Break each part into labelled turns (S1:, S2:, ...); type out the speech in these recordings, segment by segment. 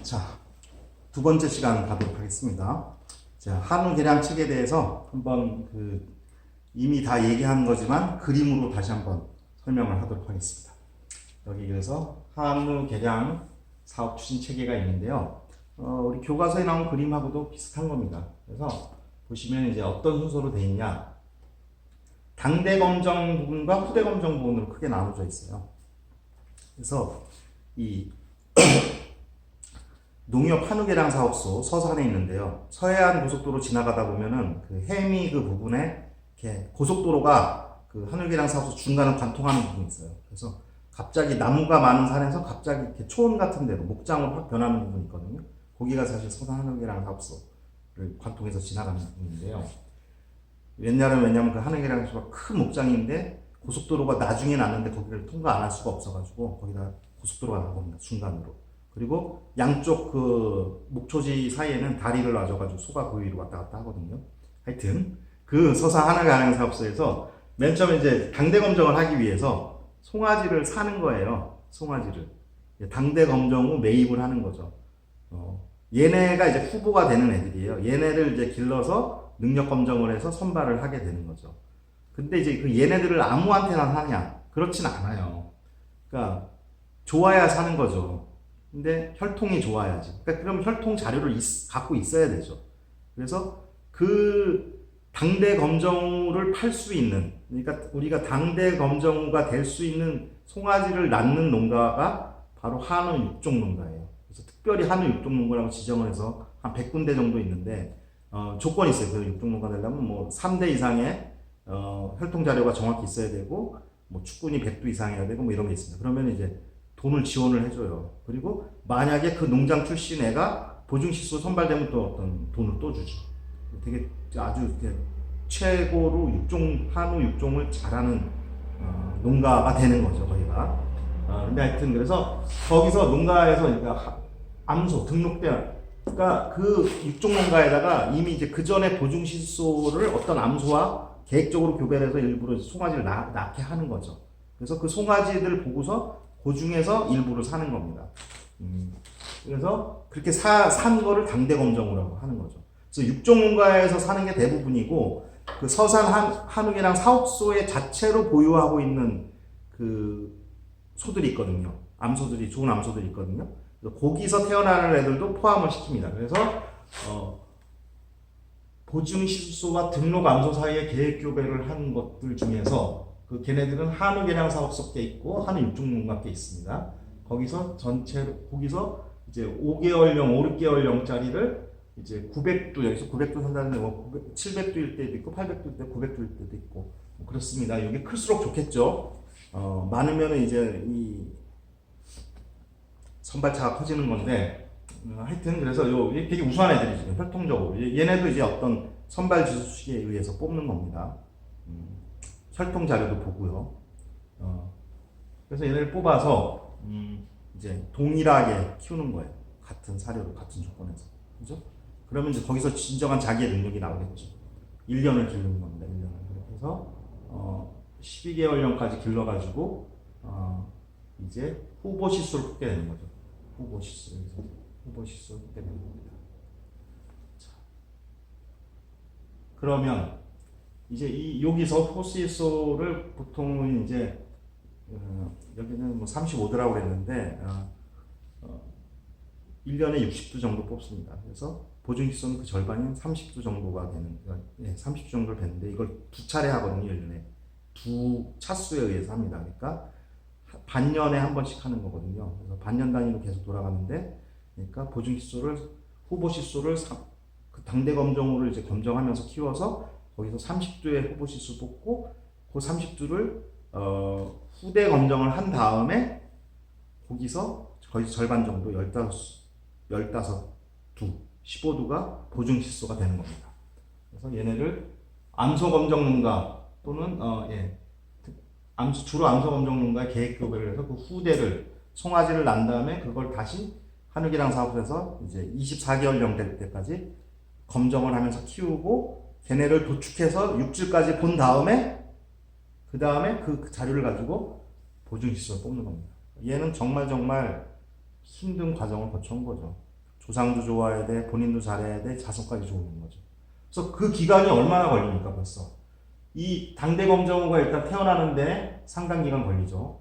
S1: 자, 두 번째 시간 가도록 하겠습니다. 자, 한우 계량 측에 대해서 한번 이미 다 얘기한 거지만 그림으로 다시 한번 설명을 하도록 하겠습니다. 여기 그래서 한우 계량 사업 추진 체계가 있는데요. 우리 교과서에 나온 그림하고도 비슷한 겁니다. 그래서 보시면 이제 어떤 순서로 되어 있냐. 당대 검정 부분과 후대 검정 부분으로 크게 나눠져 있어요. 그래서 이 농협 한우계량 사업소 서산에 있는데요. 서해안 고속도로 지나가다 보면은 그 해미 그 부분에 이렇게 고속도로가 그 한우계량 사업소 중간을 관통하는 부분이 있어요. 그래서 갑자기 나무가 많은 산에서 갑자기 이렇게 초원 같은 데로 목장으로 확 변하는 부분이 있거든요. 거기가 사실 서산 한우계량 사업소를 관통해서 지나가는 부분인데요. 왜냐면 그 한우계량 사업소가 큰 목장인데 고속도로가 나중에 났는데 거기를 통과 안 할 수가 없어가지고 거기다 고속도로가 나온 겁니다. 중간으로. 그리고 양쪽 그 목초지 사이에는 다리를 놔줘가지고 소가 그 위로 왔다 갔다 하거든요. 하여튼 그 서산 한우계량 사업소에서 맨 처음에 이제 당대 검정을 하기 위해서 송아지를 사는 거예요. 송아지를 당대 검정 후 매입을 하는 거죠. 얘네가 이제 후보가 되는 애들이에요. 얘네를 이제 길러서 능력 검정을 해서 선발을 하게 되는 거죠. 근데 이제 그 얘네들을 아무한테나 사냐? 그렇진 않아요. 그러니까 좋아야 사는 거죠. 근데 혈통이 좋아야지. 그러니까 그럼 혈통 자료를 갖고 있어야 되죠. 그래서 그 당대 검정우를 팔 수 있는, 그러니까 우리가 당대 검정우가 될 수 있는 송아지를 낳는 농가가 바로 한우 육종 농가예요. 그래서 특별히 한우 육종 농가라고 지정을 해서 한 100군데 정도 있는데 조건이 있어요. 그 육종 농가 되려면 뭐 3대 이상의 혈통 자료가 정확히 있어야 되고 뭐 축군이 100두 이상이어야 되고 뭐 이런 게 있습니다. 그러면 이제 돈을 지원을 해줘요. 그리고 만약에 그 농장 출신 애가 보증시소 선발되면 또 어떤 돈을 또 주죠. 되게 아주 이렇게 최고로 한우 육종을 잘하는 농가가 되는 거죠, 거기가. 근데 하여튼 그래서 거기서 농가에서 그러니까 암소 등록된 그러니까 그 육종 농가에다가 이미 이제 그 전에 보증시소를 어떤 암소와 계획적으로 교배해서 일부러 송아지를 낳게 하는 거죠. 그래서 그 송아지들 보고서 그 중에서 일부를 사는 겁니다. 그래서 그렇게 산 거를 당대 검정이라고 하는 거죠. 그래서 육종 농가에서 사는 게 대부분이고 그 서산 한우계량 사업소의 자체로 보유하고 있는 그 소들이 있거든요. 암소들이 좋은 암소들이 있거든요. 그래서 거기서 태어나는 애들도 포함을 시킵니다. 그래서 보증시소와 등록 암소 사이에 계획 교배를 한 것들 중에서 그 걔네들은 한우계량 사업소께 있고 한우 육종농가께 있습니다. 거기서 이제 5개월령, 5, 6개월령짜리를 이제 900두, 여기서 900두 산다는데 뭐 700두일 때도 있고 800두일 때 900두일 때도 있고 뭐 그렇습니다. 이게 클수록 좋겠죠. 많으면은 이제 이 선발차가 커지는 건데 하여튼 그래서 되게 우수한 애들이죠. 혈통적으로 얘네도 이제 어떤 선발 지수식에 의해서 뽑는 겁니다. 혈통 자료도 보고요. 그래서 얘네를 뽑아서 이제 동일하게 키우는 거예요. 같은 사료로 같은 조건에서, 그죠? 그러면 이제 거기서 진정한 자기의 능력이 나오겠죠. 1년을 기르는 겁니다. 1년을 그렇게 해서 12개월령까지 길러가지고 이제 후보 시수를 뽑게 되는 거죠. 후보 시수를 뽑게 되는 겁니다. 자, 그러면 이제 여기서 호시소를 보통은 이제 여기는 뭐 35도라고 했는데 1년에 60두 정도 뽑습니다. 그래서 보증시소는 그 절반인 30두 정도가 되는 30두 정도를 뱉는데 이걸 두 차례 하거든요. 1년에 두 차수에 의해서 합니다. 그러니까 반년에 한 번씩 하는 거거든요. 그래서 반년 단위로 계속 돌아가는데 그러니까 보증시소를 후보시소를 그 당대 검정으로 이제 검정하면서 키워서 거기서 30두의 후보시수 뽑고 그 30두를 후대 검정을 한 다음에 거기서 거의 절반 정도 15두 15두가 보증시소가 되는 겁니다. 그래서 얘네를 암소 검정 농가 또는 주로 암소 검정 농가의 계획 교배를 해서 그 후대를 송아지를 난 다음에 그걸 다시 한우계량 사업에서 이제 24개월령 될 때까지 검정을 하면서 키우고 걔네를 도축해서 육질까지 본 다음에 그 다음에 그 자료를 가지고 보증시소를 뽑는 겁니다. 얘는 정말 힘든 과정을 거쳐온 거죠. 조상도 좋아야 돼, 본인도 잘해야 돼, 자손까지 좋은 거죠. 그래서 그 기간이 얼마나 걸립니까, 벌써? 이 당대 검정호가 일단 태어나는데 상당 기간 걸리죠.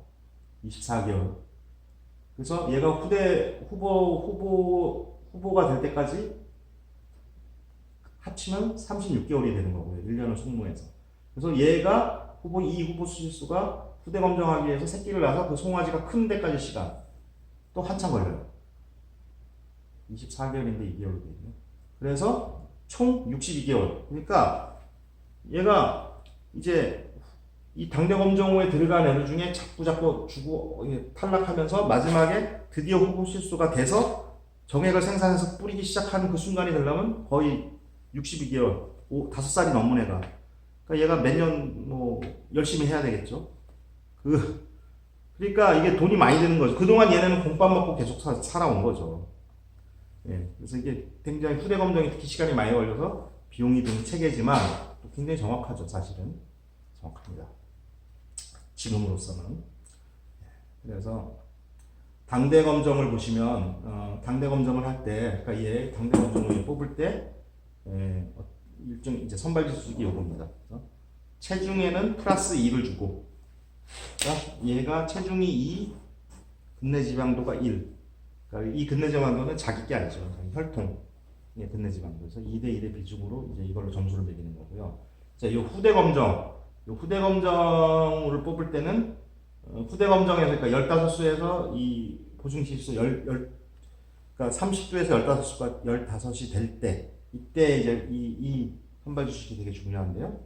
S1: 24개월. 그래서 얘가 후보가 될 때까지 합치면 36개월이 되는 거고요. 1년을 송무해서. 그래서 얘가 이 후보 수질수가 후대 검정하기 위해서 새끼를 낳아서 그 송아지가 큰 데까지 시간 또 한참 걸려요. 24개월인데 2개월이 되죠. 그래서 총 62개월. 그러니까 얘가 이제 이 당대 검정호에 들어간 애들 중에 자꾸 주고 탈락하면서 마지막에 드디어 후보 실수가 돼서 정액을 생산해서 뿌리기 시작하는 그 순간이 되려면 거의 62개월, 5살이 넘은 애가. 그러니까 얘가 매년 뭐 열심히 해야 되겠죠. 그러니까 이게 돈이 많이 드는 거죠. 그동안 얘네는 공밥 먹고 계속 살아온 거죠. 예, 그래서 이게 굉장히 후대 검정이 특히 시간이 많이 걸려서 비용이 드는 체계지만 또 굉장히 정확하죠. 사실은 정확합니다. 지금으로서는. 그래서 당대 검정을 보시면 당대 검정을 할 때, 그러니까 얘 당대 검정을 뽑을 때 일종 이제 선발지수기 요겁니다. 체중에는 플러스 2를 주고, 그러니까 얘가 체중이 2, 근내지방도가 1. 그러니까 이 근내지방도는 자기 게 아니죠. 자기 혈통. 예, 근내지방도. 그래서 2대 1의 비중으로 이제 이걸로 점수를 매기는 거고요. 자, 이 후대 검정을 뽑을 때는 후대 검정에서 그러니까 15수에서 이 보증시수 그러니까 30수에서 15이 될 때, 이때 이제 이 선발 주식이 되게 중요한데요.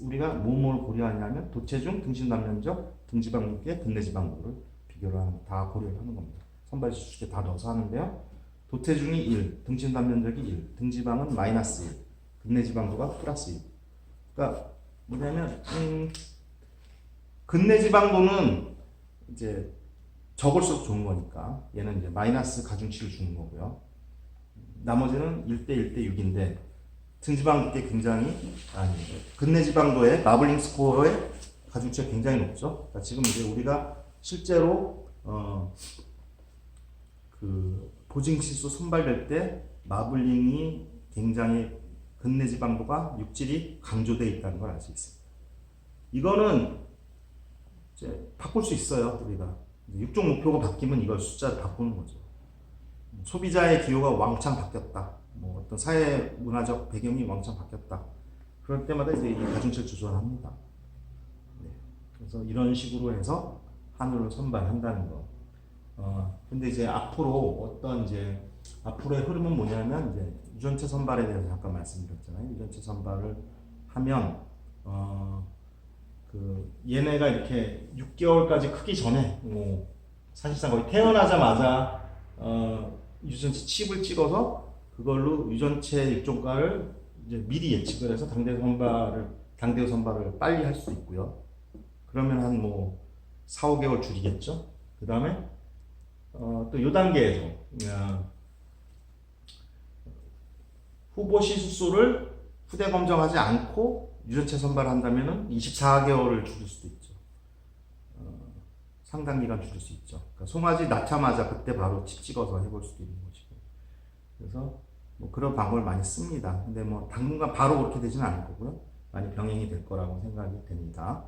S1: 우리가 뭐를 고려하냐면 도체중, 등심 단면적, 등지방 무게, 근내지방도를 비교를 다 고려를 하는 겁니다. 선발 주식에 다 넣어서 하는데요. 도체중이 1, 등심 단면적이 1, 등지방은 마이너스 1, 근내지방도가 플러스 1. 그러니까 뭐냐면 근내지방도는 이제 적을수록 좋은 거니까 얘는 이제 마이너스 가중치를 주는 거고요. 나머지는 1대 1대 6인데 등지방 무게 근내지방도의 마블링 스코어의 가중치가 굉장히 높죠. 그러니까 지금 이제 우리가 실제로 그 보증시수 선발될 때 마블링이 굉장히 근내지방도가 육질이 강조되어 있다는 걸 알 수 있습니다. 이거는 이제 바꿀 수 있어요. 우리가 육종 목표가 바뀌면 이걸 숫자를 바꾸는 거죠. 소비자의 기호가 왕창 바뀌었다. 뭐 어떤 사회 문화적 배경이 왕창 바뀌었다. 그럴 때마다 이제 이 가중치를 조절합니다. 네. 그래서 이런 식으로 해서 한우를 선발한다는 거. 근데 이제 앞으로 앞으로의 흐름은 뭐냐면 이제 유전체 선발에 대해서 잠깐 말씀드렸잖아요. 유전체 선발을 하면 얘네가 이렇게 6개월까지 크기 전에 사실상 거의 태어나자마자 유전체 칩을 찍어서 그걸로 유전체 육종가를 이제 미리 예측을 해서 당대 선발을 빨리 할 수 있고요. 그러면 한 4, 5개월 줄이겠죠. 그 다음에 또 요 단계에서 후보 시수수를 후대 검정하지 않고 유전체 선발한다면은 24개월을 줄일 수도 있죠. 상당 기간 줄일 수 있죠. 그러니까 송아지 낳자마자 그때 바로 칩 찍어서 해볼 수도 있는 것이고. 그래서 그런 방법을 많이 씁니다. 근데 당분간 바로 그렇게 되지는 않을 거고요. 많이 병행이 될 거라고 생각이 됩니다.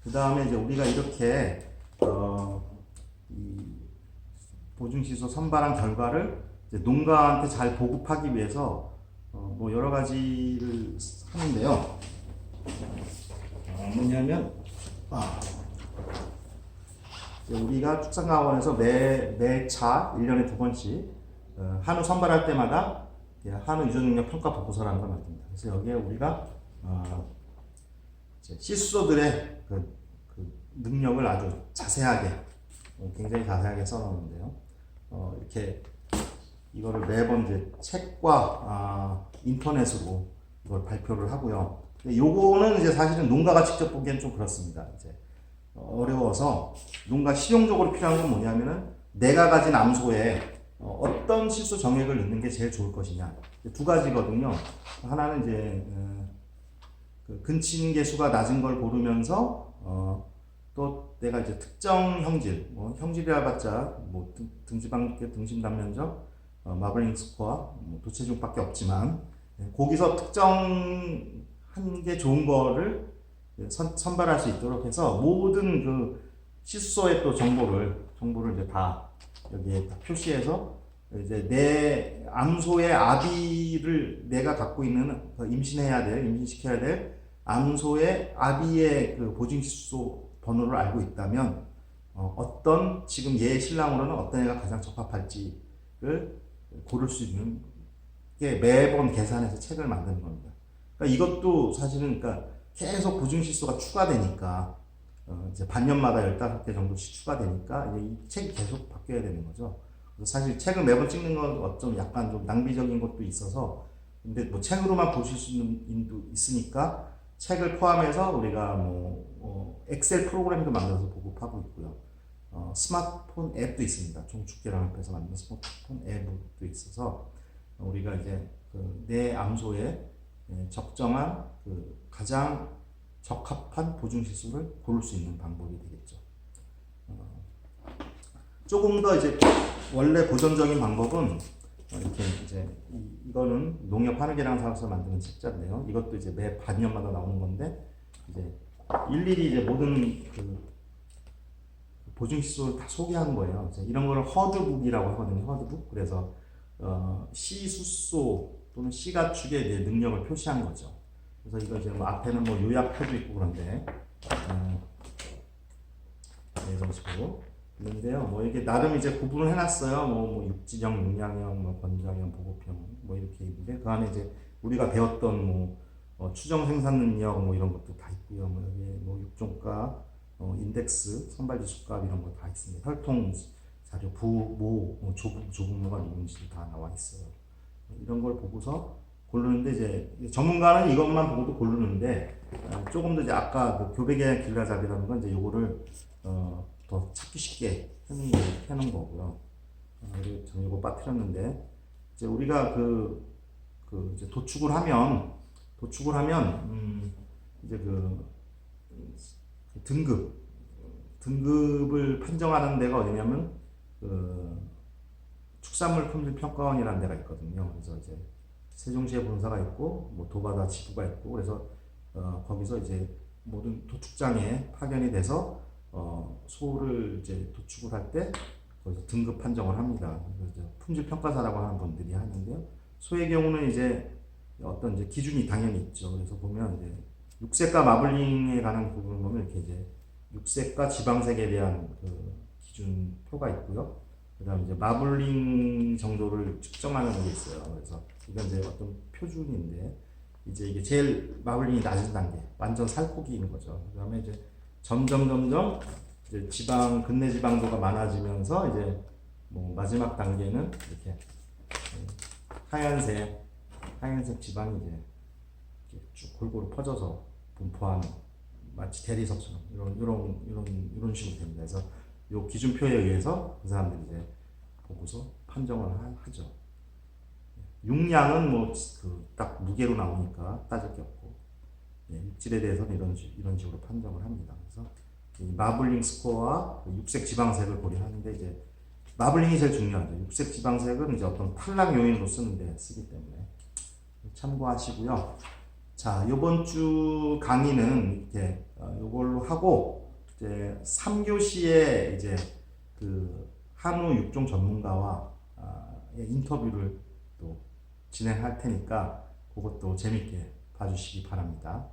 S1: 그 다음에 이제 우리가 이렇게 이 보증시소 선발한 결과를 이제 농가한테 잘 보급하기 위해서 여러 가지를 하는데요. 뭐냐면 우리가 축산가원에서 매차 1년에 2번씩 한우 선발할 때마다 한우 유전 능력 평가 보고서라는 걸 만듭니다. 그래서 여기에 우리가 시수소들의 그 능력을 아주 자세하게 굉장히 자세하게 써놓는데요. 이렇게 이거를 매번 이제 책과 인터넷으로 이걸 발표를 하고요. 근데 요거는 이제 사실은 농가가 직접 보기엔 좀 그렇습니다. 이제 어려워서 농가 실용적으로 필요한 건 뭐냐면은 내가 가진 암소에 어떤 실수 정액을 넣는 게 제일 좋을 것이냐. 두 가지거든요. 하나는 이제 그 근친 개수가 낮은 걸 고르면서 또 내가 이제 특정 형질, 뭐 형질이라 봤자 뭐 등지방계, 등심단면적, 마블링 스코어, 뭐 도체중밖에 없지만 거기서 특정 한 게 좋은 거를 선발할 수 있도록 해서 모든 그 시수소의 또 정보를 이제 다 여기에 다 표시해서 이제 내 암소의 아비를 내가 갖고 있는 임신시켜야 될 암소의 아비의 그 보증시수소 번호를 알고 있다면 어떤 지금 얘 신랑으로는 어떤 애가 가장 적합할지를 고를 수 있는 게 매번 계산해서 책을 만드는 겁니다. 그러니까 이것도 사실은 그러니까 계속 보증시수가 추가되니까 이제 반년마다 15개 정도씩 추가되니까 이제 이 책이 계속 바뀌어야 되는 거죠. 그래서 사실 책을 매번 찍는 건 어쩜 약간 좀 낭비적인 것도 있어서 근데 뭐 책으로만 보실 수 있는 인도 있으니까 책을 포함해서 우리가 엑셀 프로그램도 만들어서 보급하고 있고요. 스마트폰 앱도 있습니다. 종축계랑 합해서 만든 스마트폰 앱도 있어서 우리가 이제 내 암소의 적정한 가장 적합한 보증시수를 고를 수 있는 방법이 되겠죠. 조금 더 이제 원래 고전적인 방법은 이렇게 이제 이거는 농협 하늘계량 사업소 만드는 책자인데요. 이것도 이제 매 반년마다 나오는 건데 이제 일일이 이제 모든 그 보증시수를 다 소개하는 거예요. 이런 거를 허드북이라고 하거든요. 허드북. 그래서 시수소 또는 시가축의 이제 능력을 표시한 거죠. 그래서 이거 이제 뭐 앞에는 뭐 요약표도 있고 그런데 이런 식으로 있는데요. 뭐 이게 나름 이제 구분을 해놨어요. 뭐 육지형, 육량형, 뭐 권장형, 보급형 뭐 이렇게 있는데 그 안에 이제 우리가 배웠던 추정 생산 능력 뭐 이런 것도 다 있고요. 뭐 여기에 뭐 육종가, 인덱스, 선발지수값 이런 거 다 있습니다. 혈통 자료, 조분모가 누군지 다 나와 있어요. 이런 걸 보고서 고르는데 이제 전문가는 이것만 보고도 고르는데 조금 더 이제 아까 그 교배계량 길라잡이라는 건 이제 요거를 더 찾기 쉽게 해놓은 거고요. 그리고 저는 이거 빠뜨렸는데 이제 우리가 이제 도축을 하면 이제 등급을 판정하는 데가 어디냐면 축산물 품질 평가원이라는 데가 있거든요. 그래서 이제 세종시에 본사가 있고 뭐 도바다 지부가 있고 그래서 거기서 이제 모든 도축장에 파견이 돼서 소를 이제 도축을 할 때 거기서 등급 판정을 합니다. 그래서 품질 평가사라고 하는 분들이 하는데요. 소의 경우는 이제 어떤 이제 기준이 당연히 있죠. 그래서 보면 이제 육색과 마블링에 관한 부분을 보면 이렇게 이제 육색과 지방색에 대한 그 기준표가 있고요. 그다음 이제 마블링 정도를 측정하는 게 있어요. 그래서 이건 이제 어떤 표준인데 이제 이게 제일 마블링이 낮은 단계, 완전 살코기인 거죠. 그다음에 이제 점점 이제 근내 지방도가 많아지면서 이제 뭐 마지막 단계는 이렇게 하얀색 지방이 이제 이렇게 쭉 골고루 퍼져서 분포하는 마치 대리석처럼 이런 식으로 됩니다. 그래서 요 기준표에 의해서 그 사람들이 이제 보고서 판정을 하죠. 육량은 뭐 딱 무게로 나오니까 따질 게 없고 육질에 대해서는 이런 식으로 판정을 합니다. 그래서 이 마블링 스코어와 육색 지방색을 고려하는데 이제 마블링이 제일 중요하죠. 육색 지방색은 이제 어떤 탈락 요인으로 쓰기 때문에 참고하시고요. 자, 요번 주 강의는 이렇게 요걸로 하고 이제 3교시에 이제 그 한우 육종 전문가와 인터뷰를 또 진행할 테니까 그것도 재밌게 봐주시기 바랍니다.